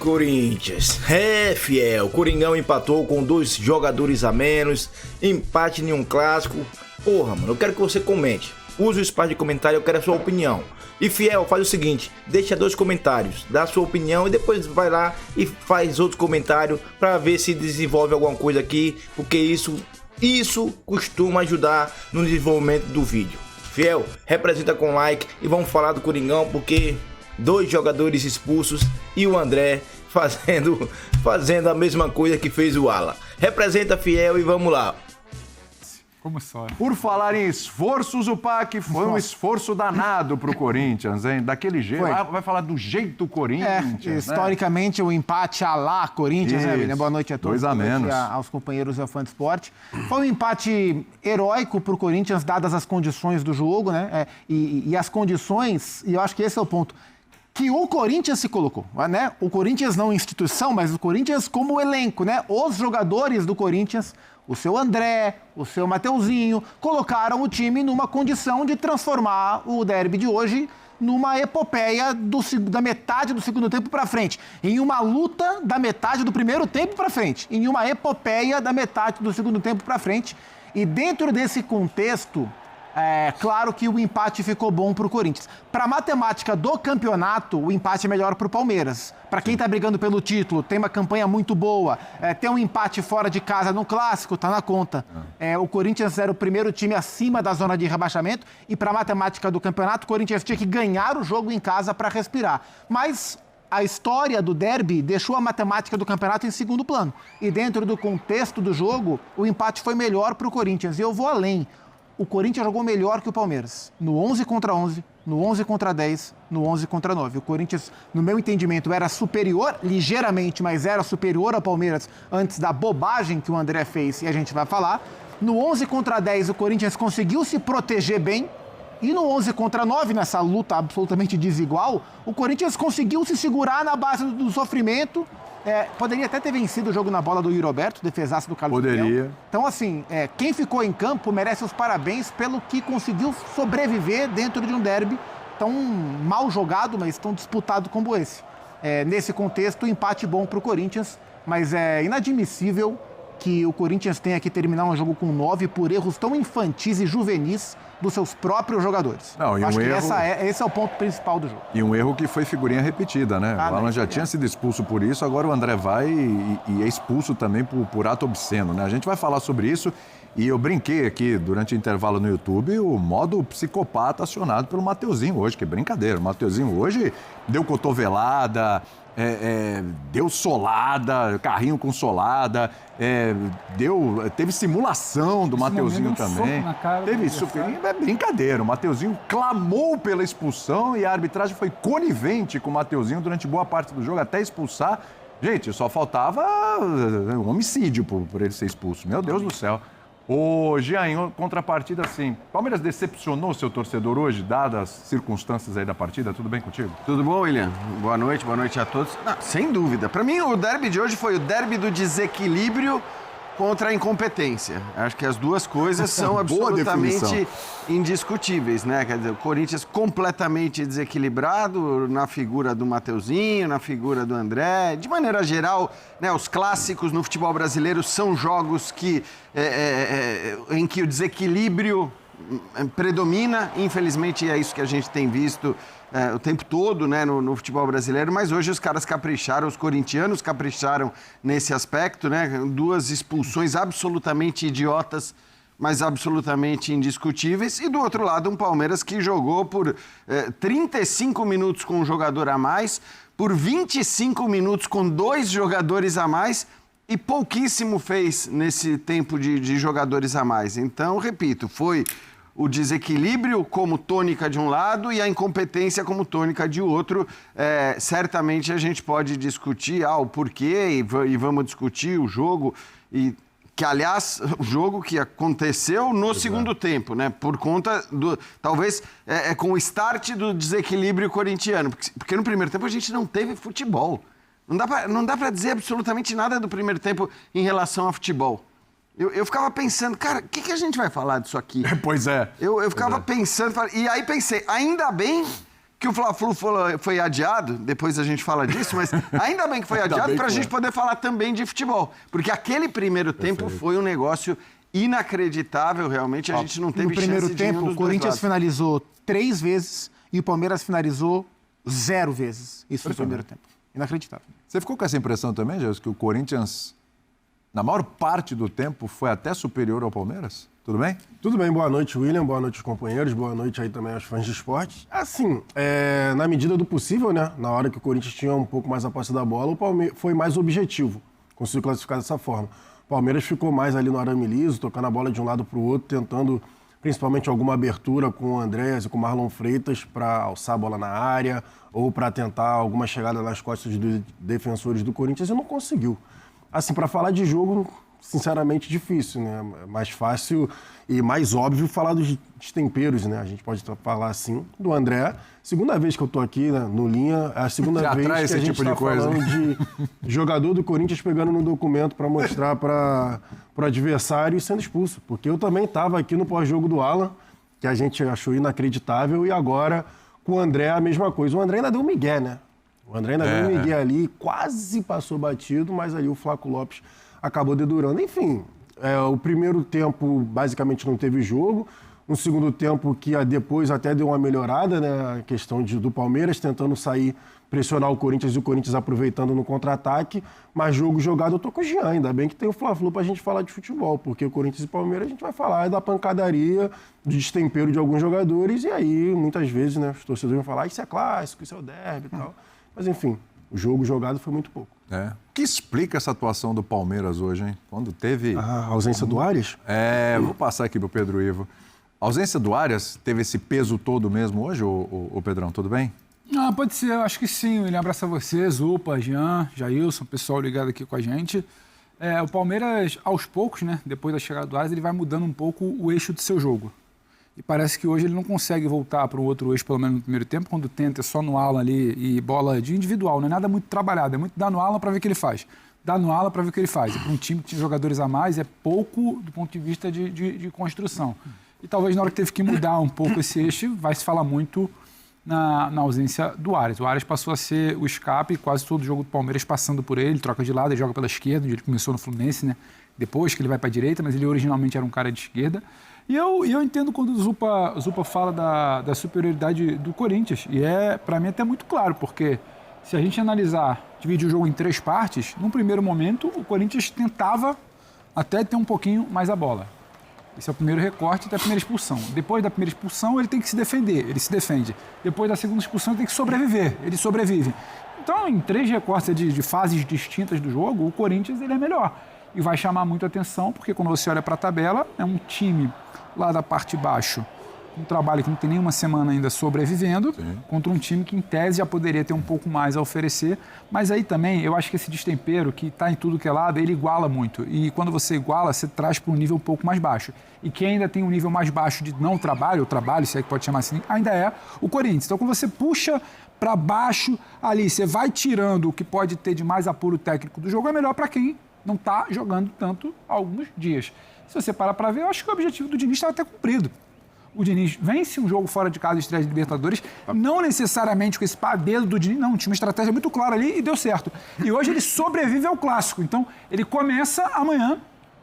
Corinthians. Fiel. Coringão empatou com 2 jogadores a menos. Empate em um clássico. Porra, mano, eu quero que você comente. Use o espaço de comentário, eu quero a sua opinião. E Fiel, faz o seguinte, deixa 2 comentários, dá a sua opinião e depois vai lá e faz outro comentário pra ver se desenvolve alguma coisa aqui, porque isso costuma ajudar no desenvolvimento do vídeo. Fiel, representa com like e vamos falar do Coringão, porque 2 jogadores expulsos e o André fazendo a mesma coisa que fez o Ala. Representa, Fiel, e vamos lá. Como só? Por falar em esforços, o PAC foi um esforço danado pro Corinthians, hein? Daquele jeito. Vai falar do jeito Corinthians. Historicamente, o empate à lá Corinthians, né, William? Boa noite a todos. 2 a menos. Aos companheiros da Fã de Esporte. Foi um empate heróico pro Corinthians, dadas as condições do jogo, né? E as condições, e eu acho que esse é o ponto, que o Corinthians se colocou, né? O Corinthians não instituição, mas o Corinthians como elenco, né? Os jogadores do Corinthians, o seu André, o seu Mateuzinho, colocaram o time numa condição de transformar o derby de hoje numa epopeia da metade do segundo tempo para frente, em uma luta da metade do primeiro tempo para frente, em uma epopeia da metade do segundo tempo para frente. E dentro desse contexto, claro que o empate ficou bom para o Corinthians. Para a matemática do campeonato, o empate é melhor para o Palmeiras. Para quem está brigando pelo título, tem uma campanha muito boa, tem um empate fora de casa no Clássico, está na conta. O Corinthians era o primeiro time acima da zona de rebaixamento e para a matemática do campeonato, o Corinthians tinha que ganhar o jogo em casa para respirar. Mas a história do derby deixou a matemática do campeonato em segundo plano. E dentro do contexto do jogo, o empate foi melhor para o Corinthians. E eu vou além. O Corinthians jogou melhor que o Palmeiras, no 11 contra 11, no 11 contra 10, no 11 contra 9. O Corinthians, no meu entendimento, era superior, ligeiramente, mas era superior ao Palmeiras antes da bobagem que o André fez, e a gente vai falar. No 11 contra 10, o Corinthians conseguiu se proteger bem, e no 11 contra 9, nessa luta absolutamente desigual, o Corinthians conseguiu se segurar na base do sofrimento. Poderia até ter vencido o jogo na bola do Yuri Alberto, defesaço do Carlos Miguel. Poderia. Então, assim, quem ficou em campo merece os parabéns pelo que conseguiu sobreviver dentro de um derby tão mal jogado, mas tão disputado como esse. Nesse contexto, empate bom para o Corinthians, mas é inadmissível que o Corinthians tenha que terminar um jogo com 9 por erros tão infantis e juvenis dos seus próprios jogadores. Não, Acho que esse é o ponto principal do jogo. E um erro que foi figurinha repetida, né? O Alan já tinha sido expulso por isso, agora o André vai e é expulso também por ato obsceno, né? A gente vai falar sobre isso e eu brinquei aqui durante o intervalo no YouTube o modo psicopata acionado pelo Mateuzinho hoje, que brincadeira. O Mateuzinho hoje deu cotovelada, deu solada, carrinho com solada, teve simulação do Mateuzinho também. Teve isso, é brincadeira. O Mateuzinho clamou pela expulsão e a arbitragem foi conivente com o Mateuzinho durante boa parte do jogo, até expulsar. Gente, só faltava um homicídio por ele ser expulso. Meu Deus do céu. Ô, Jean, em contrapartida, assim, Palmeiras decepcionou seu torcedor hoje, dadas as circunstâncias aí da partida? Tudo bem contigo? Tudo bom, William? Boa noite a todos. Não, sem dúvida. Para mim, o derby de hoje foi o derby do desequilíbrio contra a incompetência. Acho que as duas coisas são absolutamente indiscutíveis, né? Quer dizer, o Corinthians completamente desequilibrado na figura do Mateuzinho, na figura do André. De maneira geral, né, os clássicos no futebol brasileiro são jogos em que o desequilíbrio predomina. Infelizmente, é isso que a gente tem visto o tempo todo, né, no futebol brasileiro, mas hoje os caras capricharam, os corintianos capricharam nesse aspecto, né? 2 expulsões absolutamente idiotas, mas absolutamente indiscutíveis. E do outro lado, um Palmeiras que jogou por 35 minutos com um jogador a mais, por 25 minutos com 2 jogadores a mais e pouquíssimo fez nesse tempo de jogadores a mais. Então, repito, foi o desequilíbrio como tônica de um lado e a incompetência como tônica de outro. Certamente a gente pode discutir o porquê e vamos discutir o jogo, que, aliás, o jogo que aconteceu no segundo tempo, né? Por conta talvez, com o start do desequilíbrio corintiano. Porque no primeiro tempo a gente não teve futebol. Não dá para dizer absolutamente nada do primeiro tempo em relação a futebol. Eu ficava pensando, cara, o que a gente vai falar disso aqui? Pois é. Eu ficava pensando, e aí pensei, ainda bem que o Fla-Flu foi adiado, depois a gente fala disso, mas ainda bem que foi adiado para a gente poder falar também de futebol. Porque aquele primeiro tempo foi um negócio inacreditável, realmente. A gente não teve chance de No primeiro tempo, o Corinthians finalizou 3 vezes e o Palmeiras finalizou 0 vezes. Isso no primeiro tempo. Inacreditável. Você ficou com essa impressão também, Jesus, que o Corinthians, na maior parte do tempo, foi até superior ao Palmeiras? Tudo bem? Tudo bem, boa noite, William, boa noite, companheiros, boa noite aí também aos fãs de esporte. Assim, na medida do possível, né, na hora que o Corinthians tinha um pouco mais a posse da bola, o Palmeiras foi mais objetivo, conseguiu classificar dessa forma. O Palmeiras ficou mais ali no arame liso, tocando a bola de um lado para o outro, tentando principalmente alguma abertura com o Andréas e com o Marlon Freitas para alçar a bola na área ou para tentar alguma chegada nas costas dos defensores do Corinthians e não conseguiu. Assim, para falar de jogo, sinceramente, difícil, né? É mais fácil e mais óbvio falar dos temperos, né? A gente pode falar assim, do André. Segunda vez que eu tô aqui, né, no Linha, é a segunda vez que a gente tá falando de jogador do Corinthians pegando no documento para mostrar para o adversário e sendo expulso. Porque eu também estava aqui no pós-jogo do Alan, que a gente achou inacreditável, e agora com o André a mesma coisa. O André ainda deu um migué, né? O André ainda deu um migué ali, quase passou batido, mas ali o Flaco Lopes acabou dedurando. Enfim, o primeiro tempo basicamente não teve jogo. Um segundo tempo que depois até deu uma melhorada, né? A questão do Palmeiras tentando sair, pressionar o Corinthians e o Corinthians aproveitando no contra-ataque. Mas jogo jogado eu tô com o Jean. Ainda bem que tem o Fla-Flu pra gente falar de futebol, porque o Corinthians e o Palmeiras a gente vai falar da pancadaria, do destempero de alguns jogadores. E aí, muitas vezes, né, os torcedores vão falar isso é clássico, isso é o derby e tal. Mas enfim, o jogo jogado foi muito pouco. O que explica essa atuação do Palmeiras hoje, hein? Quando teve... A ausência do Arias? Vou passar aqui pro Pedro Ivo. A ausência do Arias teve esse peso todo mesmo hoje, o Pedrão? Tudo bem? Pode ser, eu acho que sim. Ele abraça você, Zupa, Jean, Jailson, pessoal ligado aqui com a gente. O Palmeiras, aos poucos, né, depois da chegada do Arias, ele vai mudando um pouco o eixo do seu jogo. E parece que hoje ele não consegue voltar para o outro eixo, pelo menos no primeiro tempo, quando tenta só no Alan ali e bola de individual, não é nada muito trabalhado, é muito dar no Alan para ver o que ele faz. Dar no Alan para ver o que ele faz. E para um time que tinha jogadores a mais, é pouco do ponto de vista de construção. E talvez na hora que teve que mudar um pouco esse eixo, vai se falar muito na ausência do Arias. O Arias passou a ser o escape, quase todo jogo do Palmeiras passando por ele, troca de lado, ele joga pela esquerda, onde ele começou no Fluminense, né? Depois que ele vai para a direita, mas ele originalmente era um cara de esquerda. E eu entendo quando o Zupa fala da superioridade do Corinthians. E para mim, até muito claro, porque se a gente analisar, dividir o jogo em 3 partes, num primeiro momento, o Corinthians tentava até ter um pouquinho mais a bola. Esse é o primeiro recorte da primeira expulsão. Depois da primeira expulsão, ele tem que se defender, ele se defende. Depois da segunda expulsão, ele tem que sobreviver, ele sobrevive. Então, em 3 recortes de fases distintas do jogo, o Corinthians ele é melhor. E vai chamar muita atenção, porque quando você olha para a tabela, é um time lá da parte de baixo, um trabalho que não tem nenhuma semana ainda sobrevivendo, contra um time que, em tese, já poderia ter um pouco mais a oferecer. Mas aí também, eu acho que esse destempero, que está em tudo que é lado, ele iguala muito. E quando você iguala, você traz para um nível um pouco mais baixo. E quem ainda tem um nível mais baixo de não trabalho, ou trabalho, se é que pode chamar assim, ainda é o Corinthians. Então, quando você puxa para baixo ali, você vai tirando o que pode ter de mais apuro técnico do jogo, é melhor para quem não está jogando tanto há alguns dias. Se você parar para ver, eu acho que o objetivo do Diniz estava até cumprido. O Diniz vence um jogo fora de casa de estreia de Libertadores, não necessariamente com esse dedo do Diniz, não, tinha uma estratégia muito clara ali e deu certo. E hoje ele sobrevive ao Clássico. Então, ele começa amanhã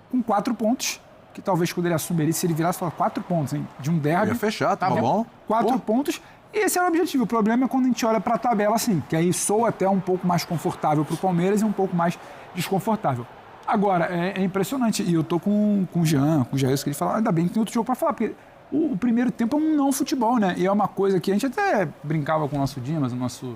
com 4 pontos, que talvez quando ele assumiria, se ele virasse, falar 4 pontos, hein, de um derby. Ia fechar, tá bom. 4 pontos. E esse era o objetivo. O problema é quando a gente olha para a tabela assim, que aí soa até um pouco mais confortável para o Palmeiras e um pouco mais desconfortável. Agora, é impressionante. E eu tô com o Jean, com o Jair, que ele fala, ainda bem que tem outro jogo para falar, porque o primeiro tempo é um não futebol, né? E é uma coisa que a gente até brincava com o nosso Dimas, o nosso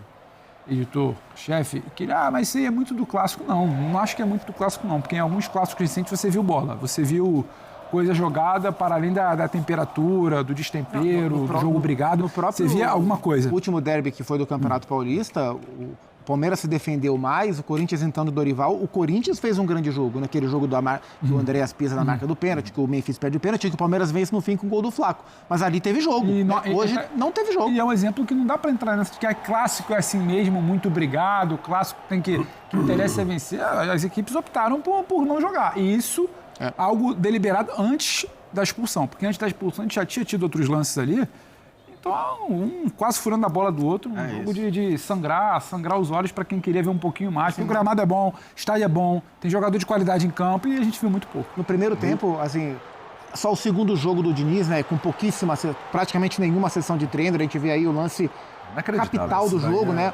editor-chefe, que mas isso aí é muito do clássico. Não acho que é muito do clássico, não. Porque em alguns clássicos recentes você viu bola, você viu coisa jogada para além da temperatura, do destempero, do jogo brigado. Você via alguma coisa. O último derby que foi do Campeonato Paulista, o Palmeiras se defendeu mais, o Corinthians entrando Dorival. O Corinthians fez um grande jogo, naquele jogo que o Andréas pisa na marca do pênalti, que o Memphis perde o pênalti, que o Palmeiras vence no fim com o gol do Flaco. Mas ali teve jogo. Hoje não teve jogo. E é um exemplo que não dá para entrar nessa, que é clássico, é assim mesmo, muito brigado, o clássico tem que interessa é vencer. As equipes optaram por não jogar. E isso é algo deliberado antes da expulsão, porque antes da expulsão a gente já tinha tido outros lances ali. quase furando a bola do outro. Um jogo de sangrar os olhos para quem queria ver um pouquinho mais. Porque o gramado é bom, o estádio é bom, tem jogador de qualidade em campo e a gente viu muito pouco. No primeiro tempo, assim, só o segundo jogo do Diniz, né, com praticamente nenhuma sessão de treino, a gente vê aí o lance capital do jogo, né?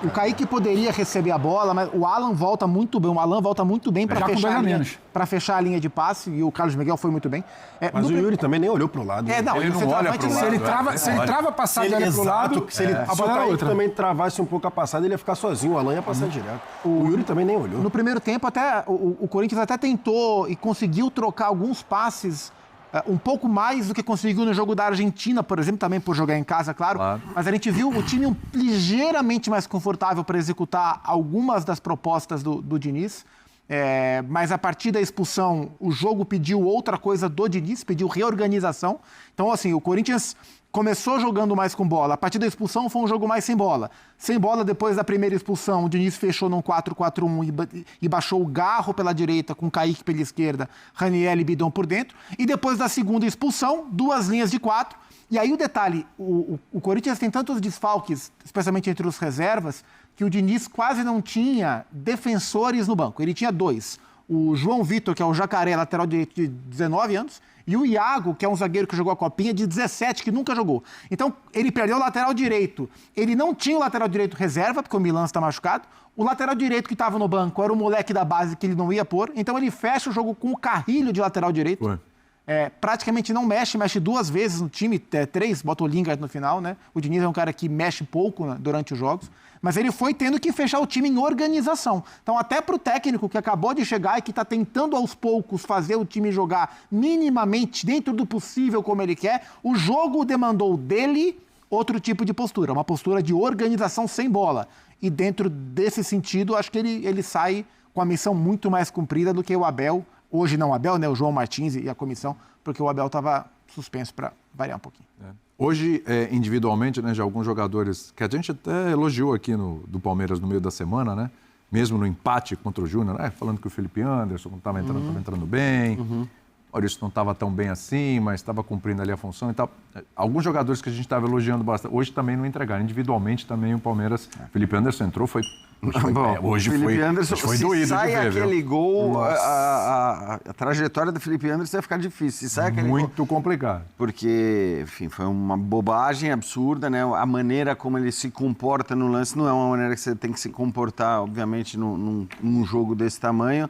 O Kaique poderia receber a bola, mas o Alan volta muito bem para fechar a linha de passe e o Carlos Miguel foi muito bem. Mas o Yuri também nem olhou pro lado. Ele não olha pro lado. Se ele trava a passada e olha pro lado, se o Kaique também travasse um pouco a passada, ele ia ficar sozinho, o Alan ia passar direto. O Yuri também nem olhou. No primeiro tempo, até o Corinthians até tentou e conseguiu trocar alguns passes um pouco mais do que conseguiu no jogo da Argentina, por exemplo, também por jogar em casa, claro. Mas a gente viu o time ligeiramente mais confortável para executar algumas das propostas do Diniz. Mas a partir da expulsão, o jogo pediu outra coisa do Diniz, pediu reorganização. Então, assim, o Corinthians começou jogando mais com bola. A partir da expulsão foi um jogo mais sem bola. Sem bola, depois da primeira expulsão, o Diniz fechou num 4-4-1 e baixou o Garro pela direita, com o Kaique pela esquerda, Raniel e Bidon por dentro. E depois da segunda expulsão, 2 linhas de 4. E aí o detalhe, o Corinthians tem tantos desfalques, especialmente entre os reservas, que o Diniz quase não tinha defensores no banco. Ele tinha 2. O João Vitor, que é o jacaré, lateral direito de 19 anos, e o Iago, que é um zagueiro que jogou a Copinha, de 17, que nunca jogou. Então, ele perdeu o lateral direito. Ele não tinha o lateral direito reserva, porque o Milan está machucado. O lateral direito que estava no banco era o moleque da base que ele não ia pôr. Então, ele fecha o jogo com o Carrilho de lateral direito. Praticamente não mexe 2 vezes no time, 3, bota o Lingard no final, né? O Diniz é um cara que mexe pouco, né, durante os jogos. Mas ele foi tendo que fechar o time em organização. Então, até para o técnico que acabou de chegar e que está tentando aos poucos fazer o time jogar minimamente dentro do possível como ele quer, o jogo demandou dele outro tipo de postura, uma postura de organização sem bola. E dentro desse sentido, acho que ele sai com a missão muito mais cumprida do que o Abel. Hoje não o Abel, né? O João Martins e a comissão, porque o Abel estava suspenso para variar um pouquinho. Hoje, individualmente, né, já alguns jogadores que a gente até elogiou aqui do Palmeiras no meio da semana, né? Mesmo no empate contra o Júnior, né? Falando que o Felipe Anderson não estava entrando bem, o Maurício não estava tão bem assim, mas estava cumprindo ali a função e tal. Alguns jogadores que a gente estava elogiando bastante, hoje também não entregaram. Individualmente também o Palmeiras, Felipe Anderson entrou, hoje Felipe Anderson, foi se doído sai de ver, aquele gol, a trajetória do Felipe Anderson vai ficar difícil. Se sai aquele muito complicado. Porque, enfim, foi uma bobagem absurda, né? A maneira como ele se comporta no lance não é uma maneira que você tem que se comportar, obviamente, num jogo desse tamanho.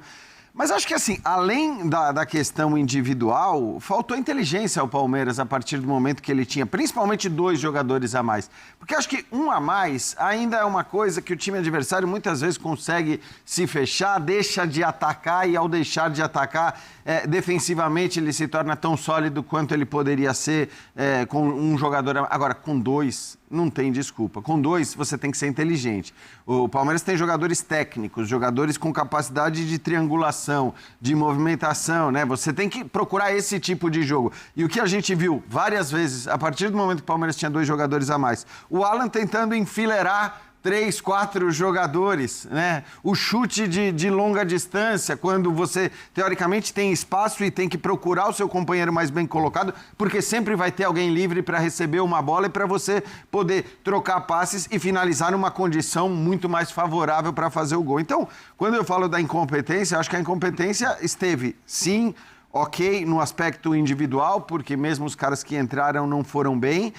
Mas acho que, assim, além da questão individual, faltou inteligência ao Palmeiras a partir do momento que ele tinha, principalmente 2 jogadores a mais. Porque acho que 1 a mais ainda é uma coisa que o time adversário muitas vezes consegue se fechar, deixa de atacar e ao deixar de atacar, defensivamente ele se torna tão sólido quanto ele poderia ser com um jogador a mais. Agora, com 2... não tem desculpa. Com 2, você tem que ser inteligente. O Palmeiras tem jogadores técnicos, jogadores com capacidade de triangulação, de movimentação, né? Você tem que procurar esse tipo de jogo. E o que a gente viu várias vezes, a partir do momento que o Palmeiras tinha 2 jogadores a mais, o Alan tentando enfileirar 3, 4 jogadores, né? O chute de longa distância, quando você, teoricamente, tem espaço e tem que procurar o seu companheiro mais bem colocado, porque sempre vai ter alguém livre para receber uma bola e para você poder trocar passes e finalizar numa condição muito mais favorável para fazer o gol. Então, quando eu falo da incompetência, acho que a incompetência esteve, sim, ok, no aspecto individual, porque mesmo os caras que entraram não foram bem,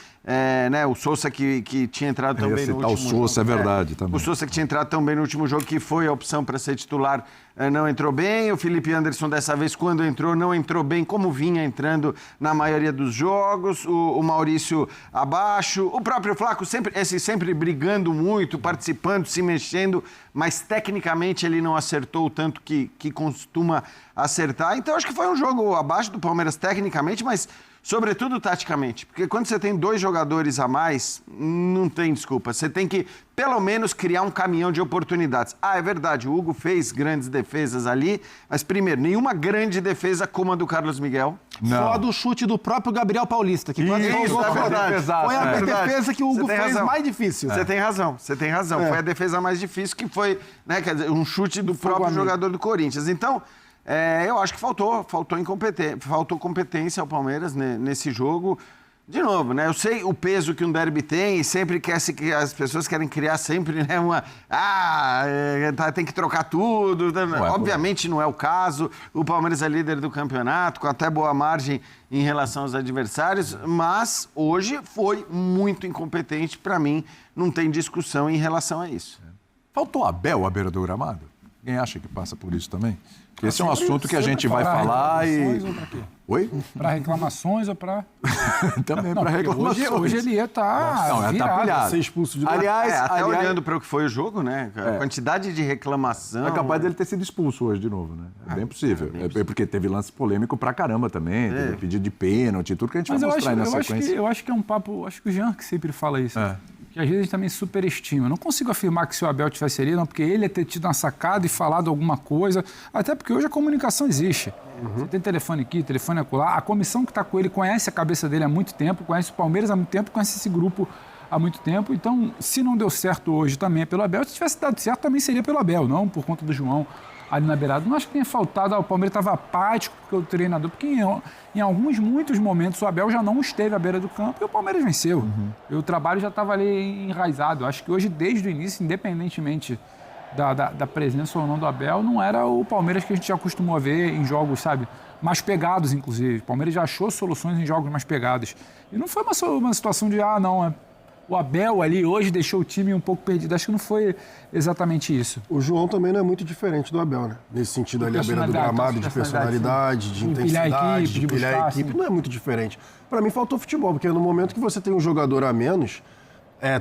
né? O Sousa que tinha entrado tão bem no último jogo. O Sousa, é verdade, também. O Sousa que tinha entrado tão bem no último jogo, que foi a opção para ser titular, não entrou bem. O Felipe Anderson, dessa vez, quando entrou, não entrou bem, como vinha entrando na maioria dos jogos. O Maurício abaixo. O próprio Flaco sempre brigando muito, participando, se mexendo, mas tecnicamente ele não acertou o tanto que costuma acertar. Então, acho que foi um jogo abaixo do Palmeiras tecnicamente, mas sobretudo taticamente, porque quando você tem 2 jogadores a mais, não tem desculpa. Você tem que, pelo menos, criar um caminhão de oportunidades. É verdade, o Hugo fez grandes defesas ali, mas, primeiro, nenhuma grande defesa como a do Carlos Miguel. Não. Só do chute do próprio Gabriel Paulista, que quase é verdade. Foi a defesa que o Hugo fez mais difícil. Você tem razão. Foi a defesa mais difícil, que foi, né, quer dizer, um chute do próprio jogador do Corinthians. Então, eu acho que faltou competência ao Palmeiras nesse jogo. De novo, né? Eu sei o peso que um derby tem e sempre as pessoas querem criar sempre, né, tem que trocar tudo. Obviamente não é o caso. O Palmeiras é líder do campeonato, com até boa margem em relação aos adversários, mas hoje foi muito incompetente. Para mim, não tem discussão em relação a isso. Faltou Abel à beira do gramado? Quem acha que passa por isso também? Porque esse é um assunto que a gente vai falar e... Oi? Para reclamações ou para... Também para reclamações. Hoje ele ia estar tapulhado. Ser expulso de Aliás, olhando para o que foi o jogo, né? A quantidade de reclamação... É capaz dele ter sido expulso hoje de novo, né? É bem possível. Porque teve lance polêmico pra caramba também. Teve pedido de pênalti, tudo que a gente vai mostrar aí na sequência. Eu acho que é um papo... Acho que o Jean que sempre fala isso. Que às vezes a gente também superestima. Eu não consigo afirmar que se o Abel tivesse ali, não, porque ele ia ter tido uma sacada e falado alguma coisa, até porque hoje a comunicação existe. Você tem telefone aqui, telefone acolá. A comissão que está com ele conhece a cabeça dele há muito tempo, conhece o Palmeiras há muito tempo, conhece esse grupo há muito tempo. Então, se não deu certo hoje também é pelo Abel, se tivesse dado certo também seria pelo Abel, não por conta do João ali na beirada. Não acho que tenha faltado, o Palmeiras estava apático porque o treinador, porque em muitos momentos o Abel já não esteve à beira do campo e o Palmeiras venceu. E o trabalho já estava ali enraizado. Acho que hoje, desde o início, independentemente da presença ou não do Abel, não era o Palmeiras que a gente já acostumou a ver em jogos, sabe, mais pegados, inclusive. O Palmeiras já achou soluções em jogos mais pegados. E não foi uma situação de, o Abel ali hoje deixou o time um pouco perdido. Acho que não foi exatamente isso. O João também não é muito diferente do Abel, né? Nesse sentido ali, à beira do gramado, de personalidade, de intensidade, de pilhar a equipe. Não é muito diferente. Para mim, faltou futebol, porque no momento que você tem um jogador a menos,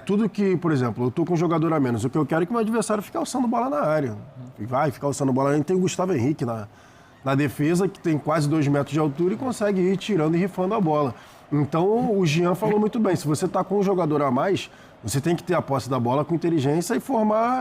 tudo que, por exemplo, eu tô com um jogador a menos, o que eu quero é que o meu adversário fique alçando bola na área. Vai ficar alçando bola. A gente tem o Gustavo Henrique na defesa, que tem quase 2 metros de altura e consegue ir tirando e rifando a bola. Então, o Jean falou muito bem, se você está com um jogador a mais, você tem que ter a posse da bola com inteligência e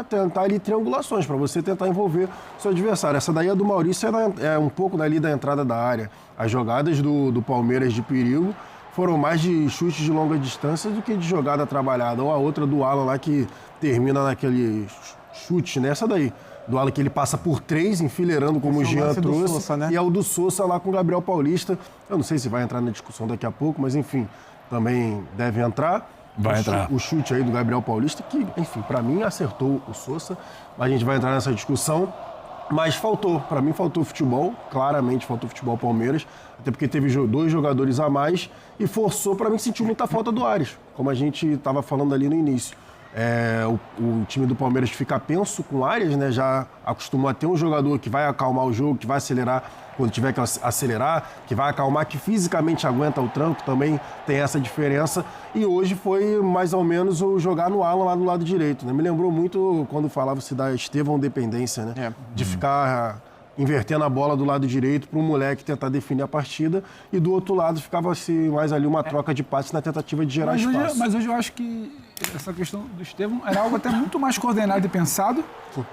tentar ali triangulações, para você tentar envolver o seu adversário. Essa daí é do Maurício, é um pouco dali da entrada da área. As jogadas do Palmeiras de perigo foram mais de chutes de longa distância do que de jogada trabalhada. Ou a outra do Alan lá que termina naquele chute, nessa daí. Do Alan que ele passa por 3, enfileirando como o Jean trouxe. Sousa, né? E é o do Sousa lá com o Gabriel Paulista. Eu não sei se vai entrar na discussão daqui a pouco, mas enfim, também deve entrar. Vai entrar. O chute aí do Gabriel Paulista, que, enfim, para mim acertou o Sousa. Mas a gente vai entrar nessa discussão. Mas para mim faltou futebol, claramente faltou futebol Palmeiras, até porque teve 2 jogadores a mais e forçou, para mim, sentiu muita falta do Ares, como a gente estava falando ali no início. O time do Palmeiras fica penso com o Arias, né? Já acostumou a ter um jogador que vai acalmar o jogo, que vai acelerar quando tiver que acelerar, que vai acalmar, que fisicamente aguenta o tranco, também tem essa diferença. E hoje foi mais ou menos o jogar no Alan lá do lado direito, né? Me lembrou muito quando falava-se da Estevão dependência, né? De ficar invertendo a bola do lado direito para um moleque tentar definir a partida e do outro lado ficava-se mais ali uma troca de passes na tentativa de gerar espaço. Mas hoje eu acho que essa questão do Estevão era algo até muito mais coordenado e pensado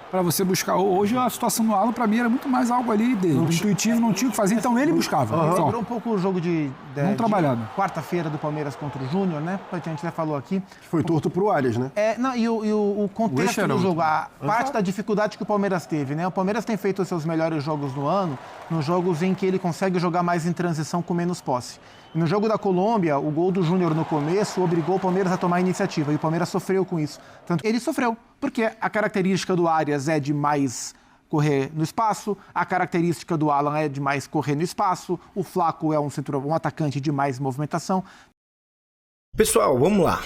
para você buscar. Hoje a situação do Alan, para mim, era muito mais algo ali dele, intuitivo, não tinha o que fazer, então ele buscava. Lembrou um pouco o jogo de quarta-feira do Palmeiras contra o Júnior, né? A gente já falou aqui. Foi torto pro Arias, né? E o contexto do jogo, a parte da dificuldade que o Palmeiras teve, né? O Palmeiras tem feito os seus melhores jogos no ano, nos jogos em que ele consegue jogar mais em transição com menos posse. No jogo da Colômbia, o gol do Júnior no começo obrigou o Palmeiras a tomar a iniciativa e o Palmeiras sofreu com isso. Tanto que ele sofreu, porque a característica do Arias é de mais correr no espaço, a característica do Alan é de mais correr no espaço, o Flaco é um atacante de mais movimentação. Pessoal, vamos lá.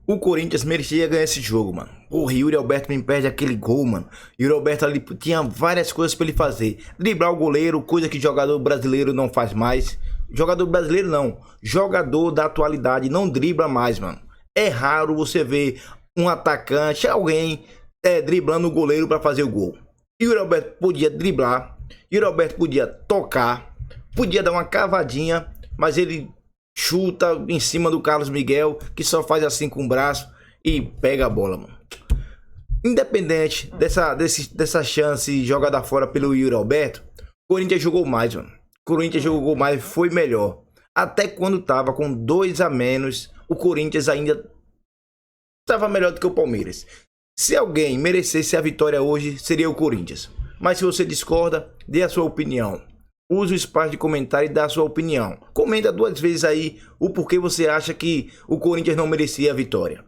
O Corinthians merecia ganhar esse jogo, mano. O Yuri Alberto me perde aquele gol, mano. Yuri Alberto ali tinha várias coisas pra ele fazer. Driblar o goleiro, coisa que jogador brasileiro não faz mais. Jogador brasileiro não. Jogador da atualidade não dribla mais, mano. É raro você ver um atacante, alguém driblando o goleiro pra fazer o gol. Yuri Alberto podia driblar. Yuri Alberto podia tocar. Podia dar uma cavadinha. Mas ele chuta em cima do Carlos Miguel, que só faz assim com o braço e pega a bola, mano. Independente dessa chance jogada fora pelo Yuri Alberto, o Corinthians jogou mais, mano. O Corinthians jogou mais, foi melhor. Até quando tava com 2 a menos, o Corinthians ainda estava melhor do que o Palmeiras. Se alguém merecesse a vitória hoje, seria o Corinthians. Mas se você discorda, dê a sua opinião. use o espaço de comentário e dá a sua opinião. Comenta 2 vezes aí o porquê você acha que o Corinthians não merecia a vitória.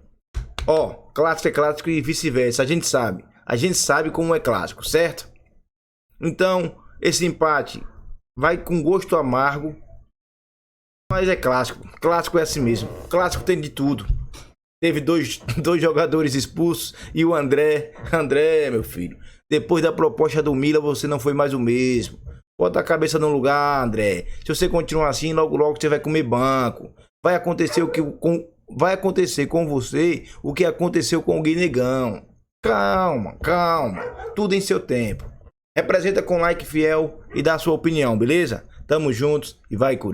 Ó, clássico é clássico e vice-versa, a gente sabe como é clássico, certo? Então, esse empate vai com gosto amargo, mas é clássico. Clássico é assim mesmo. Clássico tem de tudo. Teve dois jogadores expulsos e o André, meu filho, depois da proposta do Mila, você não foi mais o mesmo. Bota a cabeça no lugar, André. Se você continuar assim, logo você vai comer banco. Vai acontecer com você o que aconteceu com o Guinegão. Calma. Tudo em seu tempo. Representa com like fiel e dá a sua opinião, beleza? Tamo juntos e vai, Corinthians.